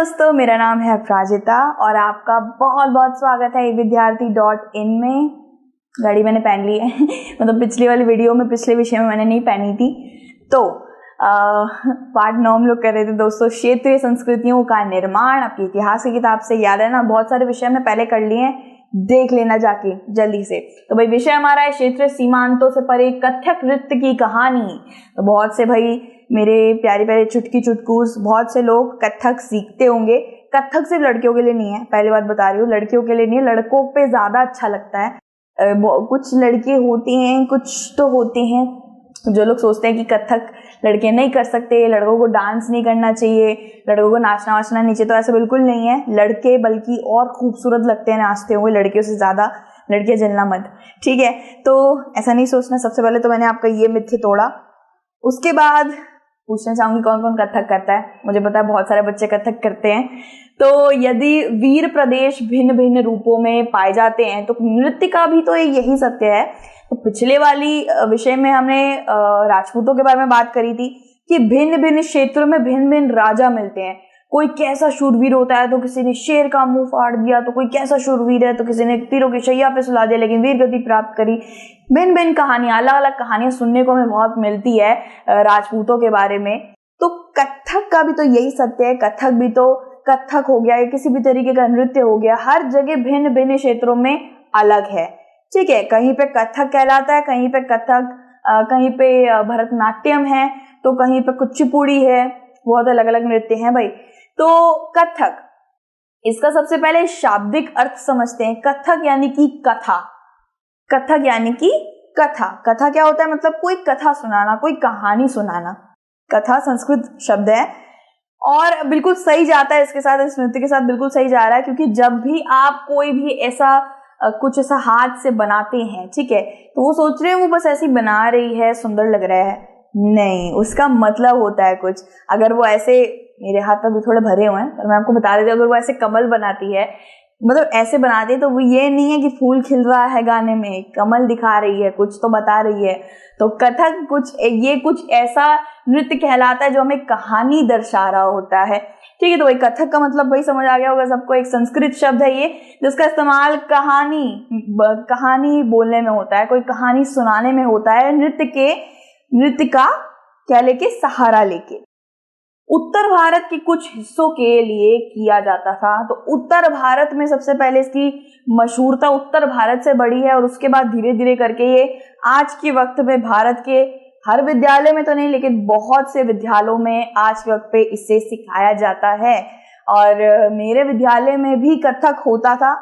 दोस्तों, मेरा नाम है अपराजिता और आपका बहुत बहुत स्वागत है विद्यार्थी.in में। गाड़ी मैंने पहन ली है मतलब पिछली वाली वीडियो में पिछले विषय में मैंने नहीं पहनी थी। तो पार्ट 9 हम लोग कर रहे थे दोस्तों, क्षेत्रीय संस्कृतियों का निर्माण। आपकी इतिहास की किताब से याद है ना, बहुत सारे विषय में पहले कर लिए हैं, देख लेना जाके जल्दी से। तो भाई विषय हमारा है क्षेत्रीय सीमांतों से परे कथक नृत्य की कहानी। तो बहुत से भाई मेरे प्यारे प्यारे चुटकी चुटकूस, बहुत से लोग कथक सीखते होंगे। कथक सिर्फ लड़कियों के लिए नहीं है, पहली बात बता रही हूँ, लड़कियों के लिए नहीं है, लड़कों पे ज्यादा अच्छा लगता है। कुछ लड़के होती हैं, कुछ तो होते हैं जो लोग सोचते हैं कि कथक लड़के नहीं कर सकते, लड़कों को डांस नहीं करना चाहिए, लड़कों को नाचना वाचना नहीं चाहिए। तो ऐसा बिल्कुल नहीं है, लड़के बल्कि और खूबसूरत लगते हैं नाचते हुए लड़कियों से ज्यादा। लड़कियां जलना मत, ठीक है? तो ऐसा नहीं सोचना। सबसे पहले तो मैंने आपका ये मिथ्य तोड़ा। उसके बाद पूछना चाहूंगी कौन कौन कथक करता है। मुझे पता है बहुत सारे बच्चे कथक करते हैं। तो यदि वीर प्रदेश भिन्न भिन्न रूपों में पाए जाते हैं तो नृत्य का भी तो यही सत्य है। तो पिछले वाली विषय में हमने राजपूतों के बारे में बात करी थी कि भिन्न भिन्न क्षेत्रों में भिन्न भिन्न राजा मिलते हैं। कोई कैसा शूरवीर होता है तो किसी ने शेर का मुंह फाड़ दिया, तो कोई कैसा शूरवीर है तो किसी ने तीरों की शैया पे सुला दिया लेकिन वीर गति प्राप्त करी। भिन्न भिन्न कहानियां, अलग अलग कहानियां सुनने को हमें बहुत मिलती है राजपूतों के बारे में। तो कथक का भी तो यही सत्य है। कथक भी तो कथक हो गया या किसी भी तरीके का नृत्य हो गया, हर जगह भिन्न भिन्न क्षेत्रों में अलग है, ठीक है? कहीं पे कथक कहलाता है, कहीं पे कथक, कहीं पे भरतनाट्यम है, तो कहीं पे कुचिपुड़ी है। बहुत अलग अलग नृत्य हैं भाई। तो कथक, इसका सबसे पहले शाब्दिक अर्थ समझते हैं। कथक यानी कि कथा। कथक यानी कि कथा। कथा क्या होता है? मतलब कोई कथा सुनाना, कोई कहानी सुनाना। कथा संस्कृत शब्द है और बिल्कुल सही जाता है इसके साथ, इस नृत्य के साथ बिल्कुल सही जा रहा है। क्योंकि जब भी आप कोई भी ऐसा कुछ ऐसा हाथ से बनाते हैं, ठीक है, तो वो सोच रहे हैं वो बस ऐसी बना रही है, सुंदर लग रहा है, नहीं, उसका मतलब होता है कुछ। अगर वो ऐसे, मेरे हाथ अभी थोड़े भरे हुए हैं पर मैं आपको बता देती हूँ, अगर वो ऐसे कमल बनाती है, मतलब ऐसे बनाती है, तो वो ये नहीं है कि फूल खिल रहा है गाने में, कमल दिखा रही है, कुछ तो बता रही है। तो कथक कुछ ऐसा नृत्य कहलाता है जो हमें कहानी दर्शा रहा होता है, ठीक है? तो वही कथक का मतलब भाई समझ आ गया होगा सबको। एक संस्कृत शब्द है ये जिसका इस्तेमाल कहानी बोलने में होता है, कोई कहानी सुनाने में होता है, नृत्य का क्या लेके, सहारा लेके। उत्तर भारत के कुछ हिस्सों के लिए किया जाता था। तो उत्तर भारत में सबसे पहले इसकी मशहूरता उत्तर भारत से बढ़ी है और उसके बाद धीरे धीरे करके ये आज के वक्त में भारत के हर विद्यालय में तो नहीं लेकिन बहुत से विद्यालयों में आज के वक्त पे इसे सिखाया जाता है। और मेरे विद्यालय में भी कथक होता था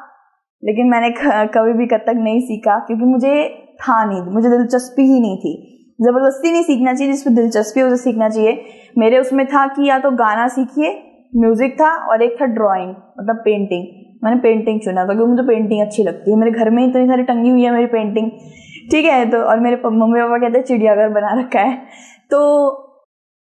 लेकिन मैंने कभी भी कथक नहीं सीखा क्योंकि मुझे दिलचस्पी ही नहीं थी। जबरदस्ती नहीं सीखना चाहिए, जिसमें दिलचस्पी है उसे सीखना चाहिए। मेरे उसमें था कि या तो गाना सीखिए, म्यूजिक था, और एक था ड्राइंग, मतलब पेंटिंग। मैंने पेंटिंग चुना था क्योंकि मुझे पेंटिंग अच्छी लगती है। मेरे घर में इतनी सारी टंगी हुई है मेरी पेंटिंग, ठीक है? तो और मेरे मम्मी पापा कहते हैं चिड़ियाघर बना रखा है। तो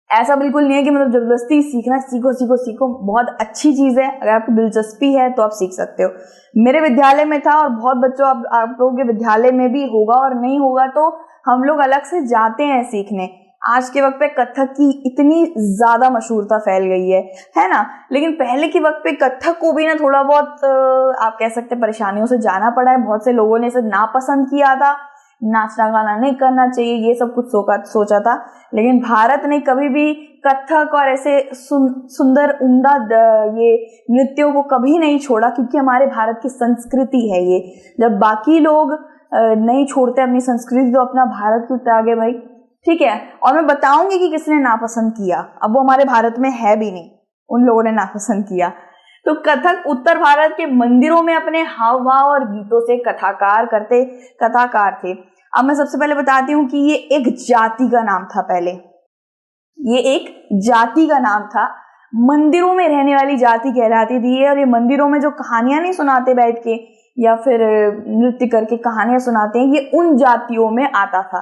ऐसा बिल्कुल नहीं है कि मतलब जबरदस्ती सीखना, सीखो, बहुत अच्छी चीज है। अगर आपको दिलचस्पी है तो आप सीख सकते हो। मेरे विद्यालय में था और बहुत बच्चों आप लोगों के विद्यालय में भी होगा, और नहीं होगा तो हम लोग अलग से जाते हैं सीखने। आज के वक्त पे कथक की इतनी ज्यादा मशहूरता फैल गई है ना? लेकिन पहले के वक्त पे कथक को भी ना थोड़ा बहुत आप कह सकते हैं परेशानियों से जाना पड़ा है। बहुत से लोगों ने इसे नापसंद किया था, नाचना गाना नहीं करना चाहिए, ये सब कुछ सोचा था। लेकिन भारत ने कभी भी कथक और ऐसे सुंदर उम्दा ये नृत्यों को कभी नहीं छोड़ा, क्योंकि हमारे भारत की संस्कृति है ये। जब बाकी लोग नहीं छोड़ते अपनी संस्कृति तो अपना भारत क्यों त्यागे भाई, ठीक है? और मैं बताऊंगी कि किसने नापसंद किया। अब वो हमारे भारत में है भी नहीं, उन लोगों ने नापसंद किया। तो कथक उत्तर भारत के मंदिरों में अपने हाव भाव और गीतों से कथाकार थे। अब मैं सबसे पहले बताती हूँ कि ये एक जाति का नाम था। पहले ये एक जाति का नाम था, मंदिरों में रहने वाली जाति कहलाती थी। और ये मंदिरों में जो कहानियां नहीं सुनाते बैठ के या फिर नृत्य करके कहानियां सुनाते हैं, ये उन जातियों में आता था,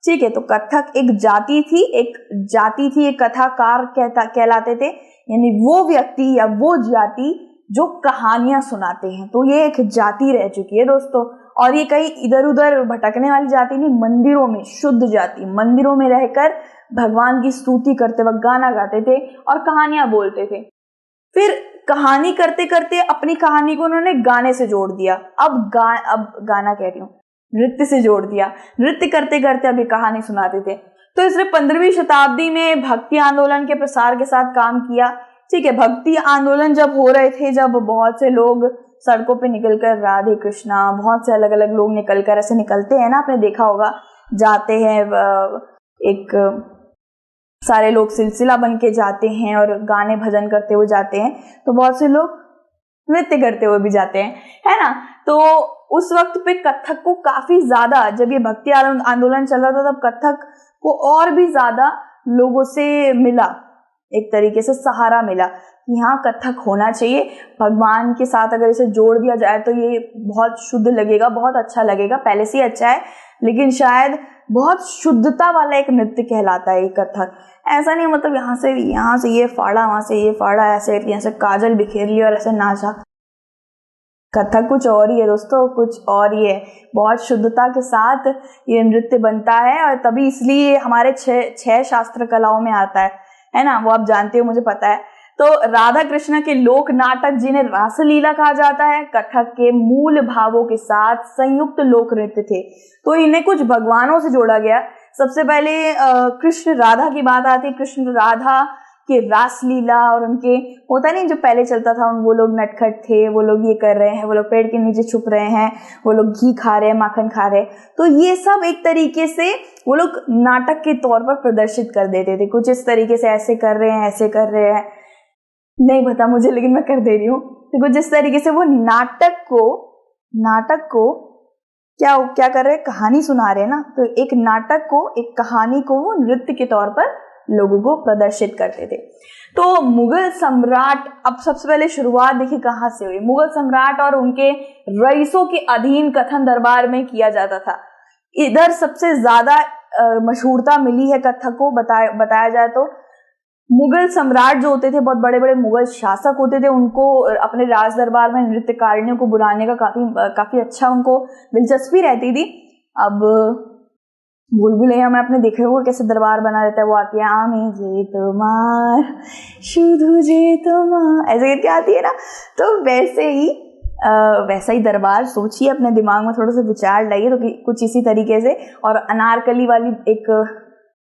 ठीक है? तो कथक एक जाति थी, एक कथाकार कहलाते थे, यानी वो व्यक्ति या वो जाति जो कहानियां सुनाते हैं। तो ये एक जाति रह चुकी है दोस्तों। और ये कहीं इधर उधर भटकने वाली जाति नहीं, मंदिरों में शुद्ध जाति, मंदिरों में रहकर भगवान की स्तुति करते वक्त गाना गाते थे और कहानियां बोलते थे। फिर कहानी करते करते अपनी कहानी को उन्होंने गाने से जोड़ दिया। अब गाना कह रही हूँ, नृत्य से जोड़ दिया। नृत्य करते करते अभी कहानी सुनाते थे। तो इसने 15वीं शताब्दी में भक्ति आंदोलन के प्रसार के साथ काम किया। ठीक है, भक्ति आंदोलन जब हो रहे थे, जब बहुत से लोग सड़कों पे निकलकर राधे कृष्णा, बहुत से अलग अलग लोग निकलकर ऐसे निकलते हैं ना, आपने देखा होगा, जाते हैं, एक सारे लोग सिलसिला बन के जाते हैं और गाने भजन करते हुए जाते हैं, तो बहुत से लोग नृत्य करते हुए भी जाते हैं, है ना। तो उस वक्त पे कथक को काफी ज्यादा, जब ये भक्ति आंदोलन चल रहा था, तब कथक को और भी ज्यादा लोगों से मिला, एक तरीके से सहारा मिला कि हाँ कथक होना चाहिए, भगवान के साथ अगर इसे जोड़ दिया जाए तो ये बहुत शुद्ध लगेगा, बहुत अच्छा लगेगा। पहले से ही अच्छा है, लेकिन शायद बहुत शुद्धता वाला एक नृत्य कहलाता है ये कथक। ऐसा नहीं मतलब यहाँ से ये फाड़ा, वहां से ये फाड़ा, ऐसे यहाँ से काजल बिखेर लिया और ऐसे नाचा। कथक कुछ और ही है दोस्तों, कुछ और ही है। बहुत शुद्धता के साथ ये नृत्य बनता है, और तभी इसलिए हमारे छह शास्त्र कलाओं में आता है ना। वो आप जानते हो, मुझे पता है। तो राधा कृष्ण के लोक नाटक, जिन्हें रासलीला कहा जाता है, कथक के मूल भावों के साथ संयुक्त लोक नृत्य थे। तो इन्हें कुछ भगवानों से जोड़ा गया। सबसे पहले कृष्ण राधा की बात आती है। कृष्ण राधा के रासलीला और उनके, होता नहीं जो पहले चलता था, वो लोग नटखट थे, वो लोग ये कर रहे हैं, वो लोग पेड़ के नीचे छुप रहे हैं, वो लोग घी खा रहे हैं, माखन खा रहे हैं। तो ये सब एक तरीके से वो लोग नाटक के तौर पर प्रदर्शित कर देते थे, कुछ इस तरीके से, ऐसे कर रहे हैं, ऐसे कर रहे हैं, नहीं पता मुझे, लेकिन मैं कर दे रही हूँ। तो कुछ इस तरीके से वो नाटक को क्या कर रहे हैं, कहानी सुना रहे हैं ना। तो एक नाटक को, एक कहानी को वो नृत्य के तौर पर लोगों को प्रदर्शित करते थे। तो मुगल सम्राट, अब सबसे पहले शुरुआत देखिए कहाँ से हुई। मुगल सम्राट और उनके रईसों के अधीन कथन दरबार में किया जाता था। इधर सबसे ज्यादा मशहूरता मिली है कथक को। बताया जाए तो मुगल सम्राट जो होते थे, बहुत बड़े बड़े मुगल शासक होते थे, उनको अपने राज दरबार में नृत्यकारिणियों को बुलाने का काफी अच्छा उनको दिलचस्पी रहती थी। अब बुलबुलैया में आपने देखा होगा कैसे दरबार बना रहता है, वो आती है आमी जे तुम्हार शुधु जे तुम्हार, ऐसे करके आती है ना। तो वैसा ही दरबार सोचिए, अपने दिमाग में थोड़ा सा विचार लाइए, तो कुछ इसी तरीके से। और अनारकली वाली एक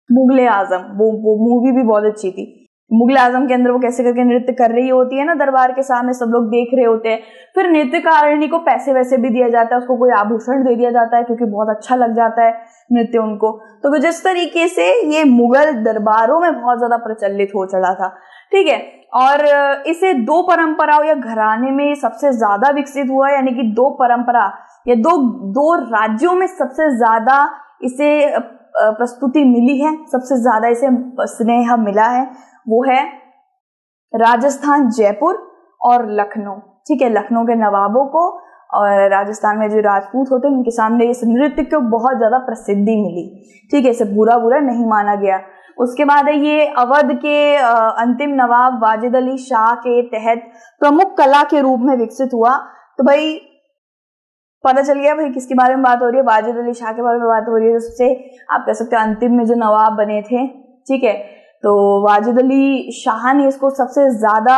मुगले आजम, वो मूवी भी बहुत अच्छी थी। मुगल आजम के अंदर वो कैसे करके नृत्य कर रही होती है ना दरबार के सामने, सब लोग देख रहे होते हैं। फिर नृत्यकारिणी को पैसे वैसे भी दिया जाता है, उसको कोई आभूषण दे दिया जाता है, क्योंकि बहुत अच्छा लग जाता है नृत्य उनको। तो जिस तरीके से ये मुगल दरबारों में बहुत ज्यादा प्रचलित हो चला था, ठीक है। और इसे दो परंपराओं या घराने में सबसे ज्यादा विकसित हुआ, यानी कि दो परंपरा या दो राज्यों में सबसे ज्यादा इसे प्रस्तुति मिली है, सबसे ज्यादा इसे स्नेह मिला है। वो है राजस्थान, जयपुर और लखनऊ, ठीक है। लखनऊ के नवाबों को और राजस्थान में जो राजपूत होते हैं उनके सामने इस नृत्य को बहुत ज्यादा प्रसिद्धि मिली, ठीक है। इसे बुरा नहीं माना गया। उसके बाद है ये अवध के अंतिम नवाब वाजिद अली शाह के तहत प्रमुख कला के रूप में विकसित हुआ। तो भाई पता चल गया भाई किसके बारे में बात हो रही है, वाजिद अली शाह के बारे में बात हो रही है, जिससे आप कह सकते हैं अंतिम में जो नवाब बने थे, ठीक है। तो वाजिद अली शाह ने इसको सबसे ज्यादा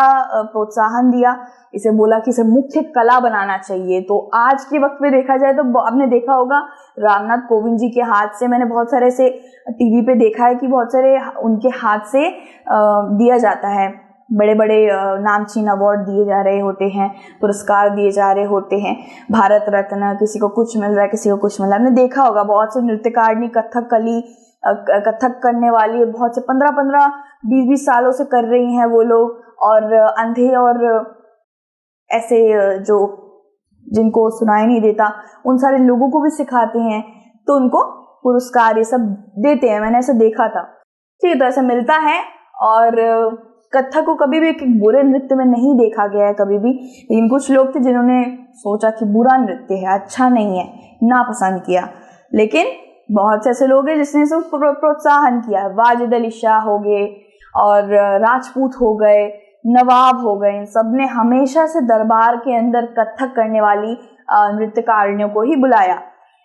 प्रोत्साहन दिया, इसे बोला कि इसे मुख्य कला बनाना चाहिए। तो आज के वक्त में देखा जाए तो आपने देखा होगा रामनाथ कोविंद जी के हाथ से, मैंने बहुत सारे से टीवी पे देखा है कि बहुत सारे उनके हाथ से दिया जाता है, बड़े बड़े नामचीन अवार्ड दिए जा रहे होते हैं, पुरस्कार दिए जा रहे होते हैं, भारत रत्न, किसी को कुछ मिल रहा है, किसी को कुछ मिल रहा है। आपने देखा होगा बहुत से नृत्यकारिणी कथक करने वाली बहुत से 15-15, 20-20 सालों से कर रही हैं वो लोग, और अंधे और ऐसे जो जिनको सुनाई नहीं देता उन सारे लोगों को भी सिखाते हैं, तो उनको पुरस्कार ये सब देते हैं, मैंने ऐसा देखा था, ठीक है। तो ऐसा मिलता है। और कथक को कभी भी एक बुरे नृत्य में नहीं देखा गया है कभी भी, लेकिन कुछ लोग थे जिन्होंने सोचा कि बुरा नृत्य है, अच्छा नहीं है, नापसंद किया। लेकिन बहुत से ऐसे लोग हैं जिसने इसे प्रोत्साहन किया। वाजिद अली शाह हो गए और राजपूत हो गए, नवाब हो गए, इन सब ने हमेशा से दरबार के अंदर कथक करने वाली नृत्यकारिणियों को ही बुलाया।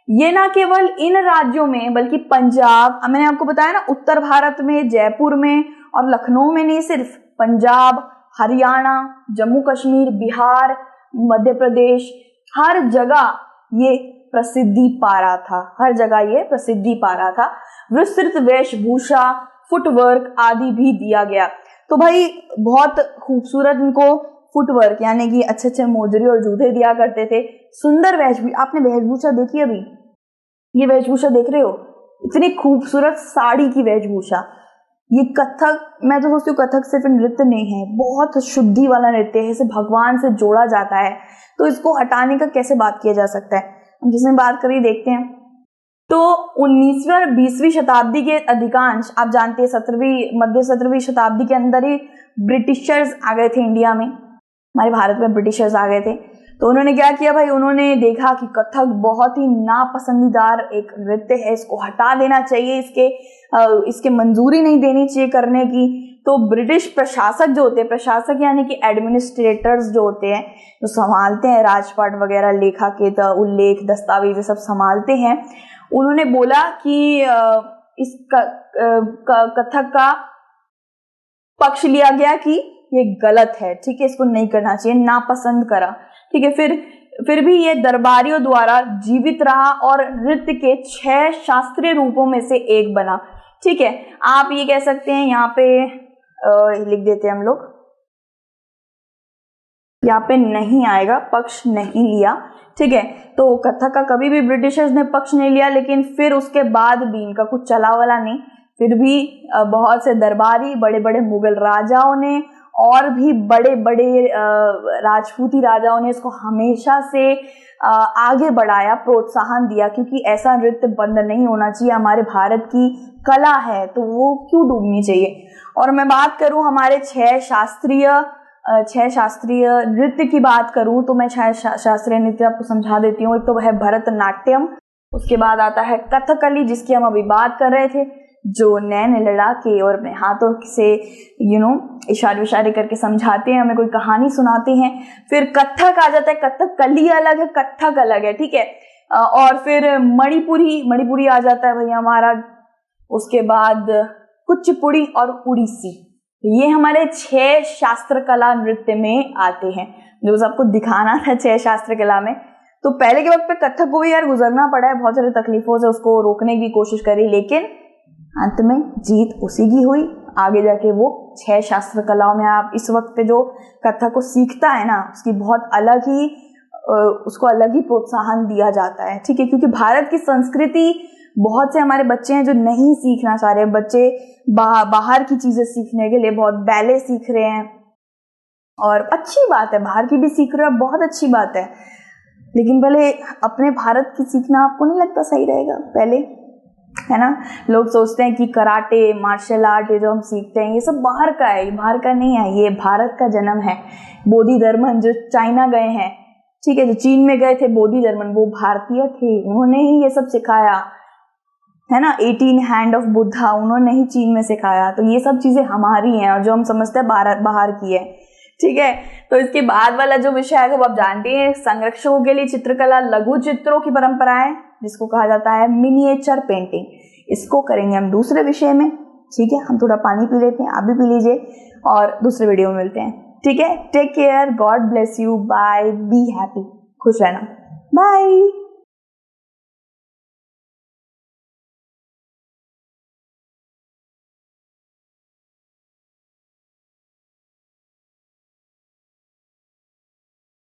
ये ना केवल इन राज्यों में बल्कि पंजाब, मैंने आपको बताया ना, उत्तर भारत में, जयपुर में और लखनऊ में नहीं, सिर्फ पंजाब, हरियाणा, जम्मू कश्मीर, बिहार, मध्य प्रदेश, हर जगह ये प्रसिद्धि पा रहा था, हर जगह ये प्रसिद्धि पा रहा था। विस्तृत वेशभूषा, फुटवर्क आदि भी दिया गया। तो भाई बहुत खूबसूरत इनको फुटवर्क यानी कि अच्छे अच्छे मोजरी और जूते दिया करते थे। सुंदर वेशभूषा, आपने वेशभूषा देखी अभी? ये वेशभूषा देख रहे हो, इतनी खूबसूरत साड़ी की वेशभूषा। ये कथक, मैं तो सोचती हूँ कथक सिर्फ नृत्य नहीं है, बहुत शुद्धि वाला नृत्य है, इसे भगवान से जोड़ा जाता है, तो इसको हटाने का कैसे बात किया जा सकता है? हम जिसमें बात करिए देखते हैं। तो 19वीं और 20वीं शताब्दी के अधिकांश, आप जानते हैं मध्य 17वीं शताब्दी के अंदर ही ब्रिटिशर्स आ गए थे इंडिया में, हमारे भारत में ब्रिटिशर्स आ गए थे। तो उन्होंने क्या किया भाई, उन्होंने देखा कि कथक बहुत ही नापसंदीदार एक नृत्य है, इसको हटा देना चाहिए, इसके मंजूरी नहीं देनी चाहिए करने की। तो ब्रिटिश प्रशासक जो होते हैं, प्रशासक यानी कि एडमिनिस्ट्रेटर्स जो होते हैं, जो संभालते हैं राजपाट वगैरह, लेखा के उल्लेख, दस्तावेज सब संभालते हैं, उन्होंने बोला कि इस कथक का पक्ष लिया गया कि ये गलत है, ठीक है, इसको नहीं करना चाहिए, नापसंद करा, ठीक है। फिर भी ये दरबारियों द्वारा जीवित रहा और नृत्य के 6 शास्त्रीय रूपों में से एक बना, ठीक है। आप ये कह सकते हैं, यहाँ पे लिख देते हैं हम लोग, यहाँ पे नहीं आएगा, पक्ष नहीं लिया, ठीक है। तो कथक का कभी भी ब्रिटिशर्स ने पक्ष नहीं लिया, लेकिन फिर उसके बाद भी इनका कुछ चला वाला नहीं, फिर भी बहुत से दरबारी, बड़े बड़े मुगल राजाओं ने और भी बड़े बड़े राजपूती राजाओं ने इसको हमेशा से आगे बढ़ाया, प्रोत्साहन दिया, क्योंकि ऐसा नृत्य बंद नहीं होना चाहिए, हमारे भारत की कला है तो वो क्यों डूबनी चाहिए। और मैं बात करूं हमारे 6 शास्त्रीय नृत्य की बात करूं तो मैं शास्त्रीय नृत्य आपको समझा देती हूँ। एक तो है भरतनाट्यम, उसके बाद आता है कथकली जिसकी हम अभी बात कर रहे थे, जो नैन लड़ा के और अपने हाथों से इशारे विशारे करके समझाते हैं, हमें कोई कहानी सुनाते हैं। फिर कथक आ जाता है, कथकली अलग है, कथक अलग है, ठीक है। और फिर मणिपुरी आ जाता है भैया हमारा। उसके बाद कुचिपुड़ी और उड़ीसी, ये हमारे 6 शास्त्र कला नृत्य में आते हैं, जो आपको दिखाना था 6 शास्त्र कला में। तो पहले के वक्त पे कथक को भी यार गुजरना पड़ा है, बहुत सारी तकलीफों से उसको रोकने की कोशिश करी, लेकिन अंत में जीत उसी की हुई। आगे जाके वो 6 शास्त्र कलाओं में आप इस वक्त पे जो कथक को सीखता है ना, उसको अलग ही प्रोत्साहन दिया जाता है, ठीक है। क्योंकि भारत की संस्कृति, बहुत से हमारे बच्चे हैं जो नहीं सीखना चाह रहे, बच्चे बाहर की चीजें सीखने के लिए बहुत बैले सीख रहे हैं, और अच्छी बात है, बाहर की भी सीख रहे हैं, बहुत अच्छी बात है, लेकिन पहले अपने भारत की सीखना आपको नहीं लगता सही रहेगा पहले, है ना। लोग सोचते हैं कि कराटे, मार्शल आर्ट, ये जो हम सीखते हैं ये सब बाहर का है, ये बाहर का नहीं है, ये भारत का जन्म है। बोधि धर्मन जो चाइना गए हैं, ठीक है, जो चीन में गए थे बोधि धर्मन, वो भारतीय थे, उन्होंने ही ये सब सिखाया, है ना। 18 हैंड ऑफ बुद्धा उन्होंने ही चीन में सिखाया। तो ये सब चीजें हमारी हैं और जो हम समझते हैं बाहर की है, ठीक है। तो इसके बाद वाला जो विषय है वो आप जानते हैं, संरक्षकों के लिए चित्रकला, लघु चित्रों की परंपराएं, जिसको कहा जाता है मिनिएचर पेंटिंग, इसको करेंगे हम दूसरे विषय में, ठीक है। हम थोड़ा पानी पी लेते हैं, आप भी पी लीजिए और दूसरे वीडियो में मिलते हैं, ठीक है। Take care, God bless you, bye, be happy, खुश रहना, बाय।